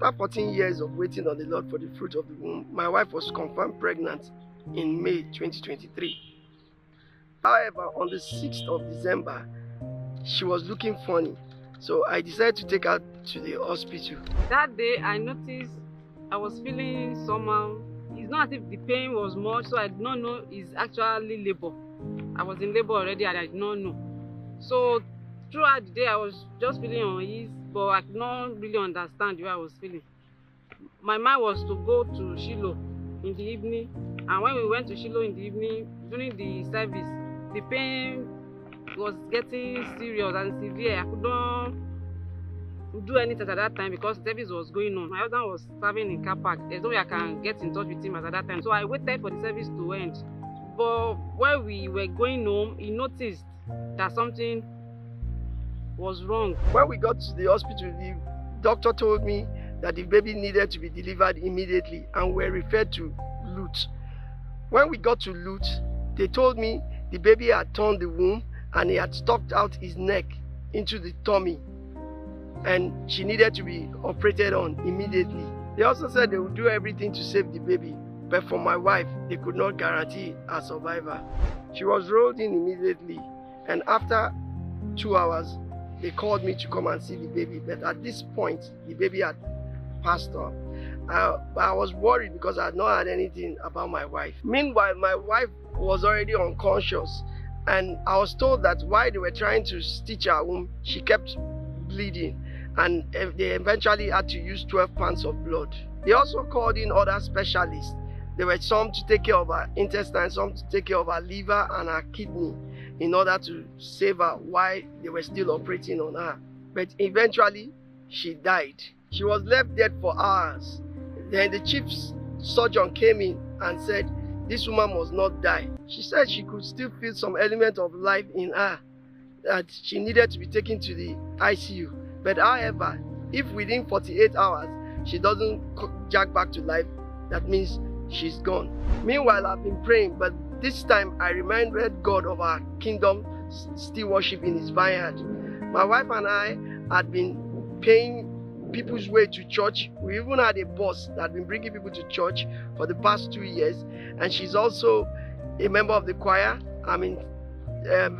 After 14 years of waiting on the Lord for the fruit of the womb, my wife was confirmed pregnant in May 2023. However, on the 6th of December, she was looking funny. So I decided to take her to the hospital. That day, I noticed I was feeling somehow. It's not as if the pain was much, so I did not know it's actually labor. I was in labor already and I did not know. So throughout the day, I was just feeling uneasy, but I could not really understand the way I was feeling. My mind was to go to Shiloh in the evening, and when we went to Shiloh in the evening, during the service, the pain was getting serious and severe. I could not do anything at that time because service was going on. My husband was serving in car park. There's no way I can get in touch with him at that time. So I waited for the service to end. But when we were going home, he noticed that something was wrong. When we got to the hospital, the doctor told me that the baby needed to be delivered immediately and were referred to Lut. When we got to Lut, they told me the baby had torn the womb and he had stuck out his neck into the tummy and she needed to be operated on immediately. They also said they would do everything to save the baby, but for my wife, they could not guarantee her survival. She was rolled in immediately, and after 2 hours, they called me to come and see the baby, but at this point, the baby had passed on. I was worried because I had not heard anything about my wife. Meanwhile, my wife was already unconscious, and I was told that while they were trying to stitch her womb, she kept bleeding, and they eventually had to use 12 pints of blood. They also called in other specialists. There were some to take care of her intestine, some to take care of her liver and her kidney in order to save her while they were still operating on her. But eventually, she died. She was left dead for hours. Then the chief surgeon came in and said, this woman must not die. She said she could still feel some element of life in her, that she needed to be taken to the ICU. But however, if within 48 hours, she doesn't jack back to life, that means she's gone. Meanwhile, I've been praying, but this time I reminded God of our kingdom stewardship in his vineyard. My wife and I had been paying people's way to church. We even had a bus that had been bringing people to church for the past 2 years, and she's also a member of the choir. I'm in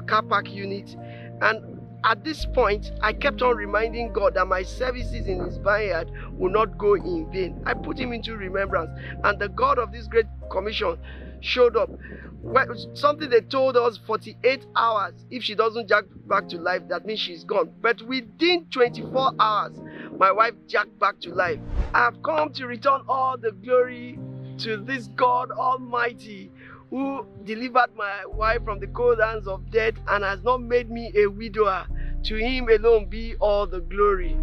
car park unit, and at this point I kept on reminding God that my services in his vineyard will not go in vain. I put him into remembrance, and the God of this great commission showed up. Something they told us 48 hours, if she doesn't jack back to life, that means she's gone. But within 24 hours, my wife jacked back to life. I have come to return all the glory to this God Almighty, who delivered my wife from the cold hands of death and has not made me a widower. To him alone be all the glory.